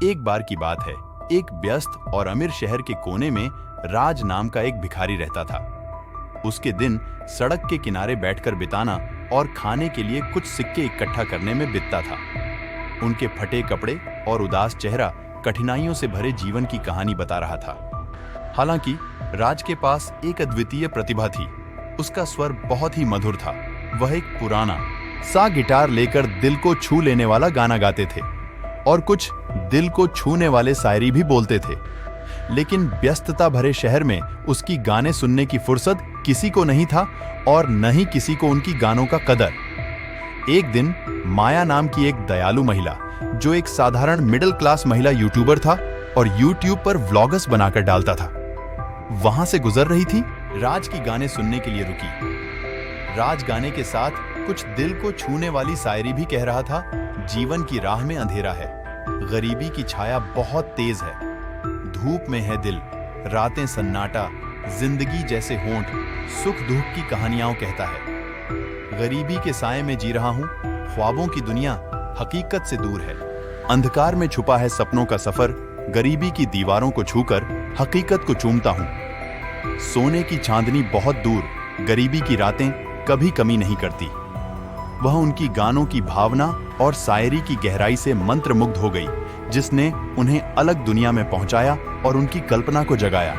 एक बार की बात है, एक व्यस्त और अमीर शहर के कोने में राज नाम का एक भिखारी रहता था। उसके दिन सड़क के किनारे बैठकर बिताना और खाने के लिए कुछ सिक्के इकट्ठा करने में बीतता था। उनके फटे कपड़े और उदास चेहरा कठिनाइयों से भरे जीवन की कहानी बता रहा था। हालांकि राज के पास एक अद्वितीय प्रतिभा थी। उसका स्वर बहुत ही मधुर था। वह एक पुराना सा गिटार लेकर दिल को छू लेने वाला गाना गाते थे और कुछ दिल को छूने वाले शायरी भी बोलते थे। लेकिन व्यस्तता भरे शहर में उसकी गाने सुनने की फुर्सत किसी को नहीं था और न ही किसी को उनकी गानों का कदर। एक दिन माया नाम की एक दयालु महिला, जो एक साधारण मिडिल क्लास महिला यूट्यूबर था और यूट्यूब पर व्लॉग्स बनाकर डालता था, वहां से गुजर रही थी। राज की गाने सुनने के लिए रुकी। राज गाने के साथ कुछ दिल को छूने वाली शायरी भी कह रहा था। जीवन की राह में अंधेरा है, गरीबी की छाया बहुत तेज है, धूप में है दिल, रातें सन्नाटा, जिंदगी जैसे होंठ सुख दुख की कहानियां कहता है। गरीबी के साए में जी रहा हूं, ख्वाबों की दुनिया हकीकत से दूर है। अंधकार में छुपा है सपनों का सफर, गरीबी की दीवारों को छूकर हकीकत को चूमता हूं। सोने की चांदनी बहुत दूर, गरीबी की रातें कभी कमी नहीं करती। वह उनकी गानों की भावना और शायरी की गहराई से मंत्रमुग्ध हो गई, जिसने उन्हें अलग दुनिया में पहुंचाया और उनकी कल्पना को जगाया।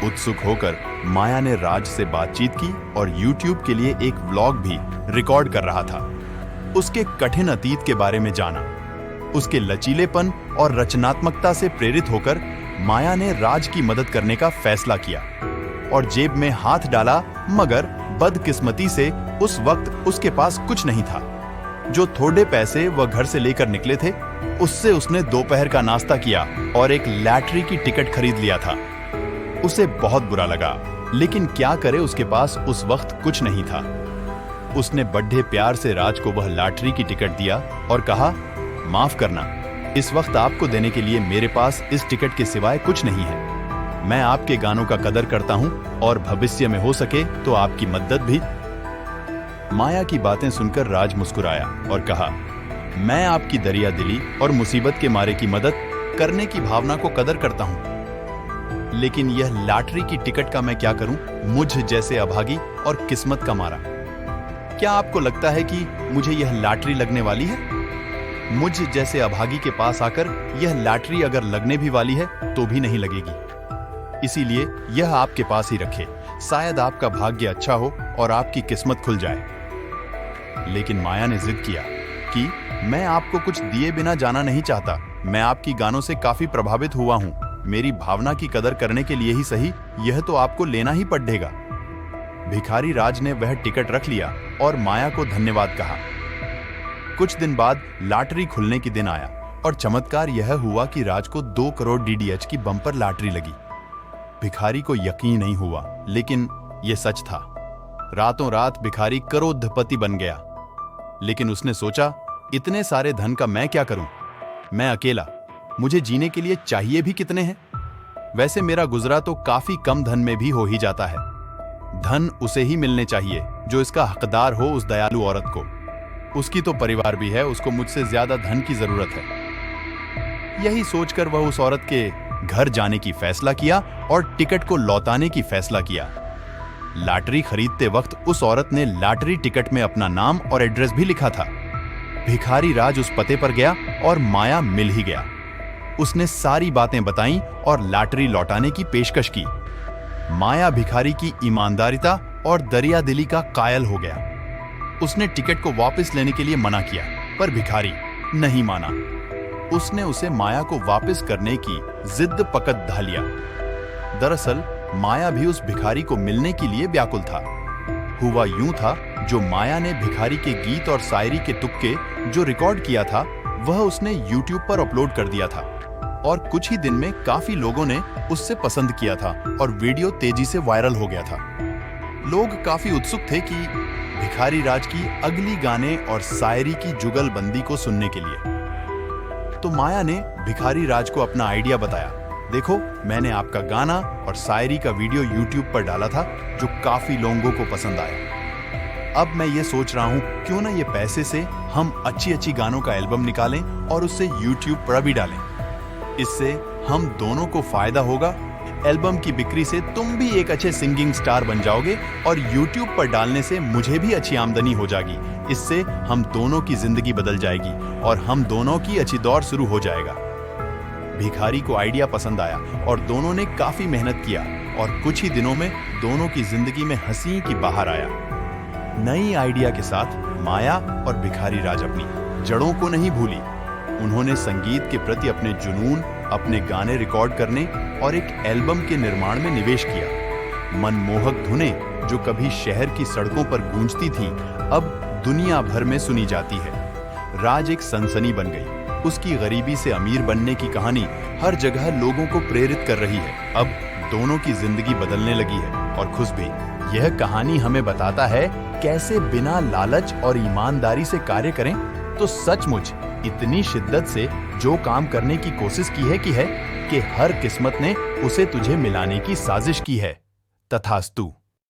उत्सुक होकर माया ने राज से बातचीत की और YouTube के लिए एक व्लॉग भी रिकॉर्ड कर रहा था। उसके कठिन अतीत के बारे में जाना। उसके लचीलेपन और रचनात्मकता से प्रेरित होकर माया ने राज की मदद करने का फैसला किया और जेब में हाथ डाला, मगर बदकिस्मती से उस वक्त उसके पास कुछ नहीं था। जो थोड़े पैसे वह घर से लेकर निकले थे, उससे उसने दोपहर का नाश्ता किया और एक लॉटरी की टिकट खरीद लिया था। उसे बहुत बुरा लगा, लेकिन क्या करे, उसके पास उस वक्त कुछ नहीं था। उसने बड़े प्यार से राज को वह लॉटरी की टिकट दिया और कहा, माफ करना, इस वक्त आपको देने के लिए मेरे पास इस टिकट के सिवाय कुछ नहीं है। मैं आपके गानों का कदर करता हूं और भविष्य में हो सके तो आपकी मदद भी। माया की बातें सुनकर राज मुस्कुराया और कहा, मैं आपकी दरिया दिली और मुसीबत के मारे की मदद करने की भावना को कदर करता हूं, लेकिन यह लॉटरी की टिकट का मैं क्या करूं, मुझ जैसे अभागी और किस्मत का मारा। क्या आपको लगता है कि मुझे यह लॉटरी लगने वाली है? मुझ जैसे अभागी के पास आकर यह लॉटरी अगर लगने भी वाली है तो भी नहीं लगेगी। इसीलिए यह आपके पास ही रखे, शायद आपका भाग्य अच्छा हो और आपकी किस्मत खुल जाए। लेकिन माया ने जिद किया कि मैं आपको कुछ दिए बिना जाना नहीं चाहता। मैं आपकी गानों से काफी प्रभावित हुआ हूं। मेरी भावना की कदर करने के लिए ही सही, यह तो आपको लेना ही पड़ेगा। भिखारी राज ने वह टिकट रख लिया और माया को धन्यवाद कहा। कुछ दिन बाद लॉटरी खुलने की दिन आया और चमत्कार यह हुआ कि राज को 2 करोड़ DDH की बम्पर लॉटरी लगी। भिखारी को यकीन नहीं हुआ, लेकिन यह सच था। रातों रात भिखारी करोड़पति बन गया। लेकिन उसने सोचा, इतने सारे धन का मैं क्या करूं? मैं अकेला, मुझे जीने के लिए चाहिए भी कितने हैं? वैसे मेरा गुजरा तो काफी कम धन में भी हो ही जाता है। धन उसे ही मिलने चाहिए जो इसका हकदार हो, उस दयालु औरत को। उसकी तो परिवार भी है, उसको मुझसे ज्यादा धन की जरूरत है। यही सोचकर वह उस औरत के घर जाने की फैसला किया और टिकट को लौटाने की फैसला किया। लॉटरी खरीदते वक्त उस औरत ने लॉटरी टिकट में अपना नाम और एड्रेस भी लिखा था। भिखारी राज उस पते पर गया और माया मिल ही गया। उसने सारी बातें बताईं और लॉटरी लौटाने की पेशकश की। माया भिखारी की ईमानदारिता और दरियादिली का कायल हो गया। उसने टिकट को वापस लेने के लिए मना किया, पर भिखारी नहीं माना। उसने उसे माया को वापस करने की जिद पकड़ धा लिया। दरअसल माया भी उस भिखारी को मिलने के लिए व्याकुल था। हुआ यूं था, जो माया ने भिखारी के गीत और शायरी के तुक्के जो रिकॉर्ड किया था, वह उसने YouTube पर अपलोड कर दिया था और कुछ ही दिन में काफी लोगों ने उससे पसंद किया था और वीडियो तेजी से वायरल हो गया था। लोग काफी उत्सुक थे कि भिखारी राज की अगली गाने और शायरी की जुगलबंदी को सुनने के लिए। तो माया ने भिखारी राज को अपना आइडिया बताया। देखो, मैंने आपका गाना और शायरी का वीडियो YouTube पर डाला था, जो काफी लोगों को पसंद आया। अब मैं ये सोच रहा हूँ, क्यों ना ये पैसे से हम अच्छी अच्छी गानों का एल्बम निकालें और उससे YouTube पर भी डालें। इससे हम दोनों को फायदा होगा। एल्बम की बिक्री से तुम भी एक अच्छे सिंगिंग स्टार बन जाओगे और YouTube पर डालने से मुझे भी अच्छी आमदनी हो जाएगी। इससे हम दोनों की जिंदगी बदल जाएगी और हम दोनों की अच्छी दौर शुरू हो जाएगा। भिखारी को आइडिया पसंद आया और दोनों ने काफी मेहनत किया और कुछ ही दिनों में दोनों की जिंदगी में हंसी की बहार आया। नई आइडिया के साथ माया और भिखारी राज अपनी जड़ों को नहीं भूली। उन्होंने संगीत के प्रति अपने जुनून, अपने गाने रिकॉर्ड करने और एक एल्बम के निर्माण में निवेश किया। मनमोहक धुनें जो कभी शहर की सड़कों पर गूंजती थीं, अब दुनिया भर में सुनी जाती है। राज एक सनसनी बन गई। उसकी गरीबी से अमीर बनने की कहानी हर जगह लोगों को प्रेरित कर रही है। अब दोनों की जिंदगी बदलने लगी है और खुश भी। यह कहानी हमें बताता है कैसे बिना लालच और ईमानदारी से कार्य करें तो सचमुच इतनी शिद्दत से जो काम करने की कोशिश की है कि हर किस्मत ने उसे तुझे मिलाने की साजिश की है। तथास्तु।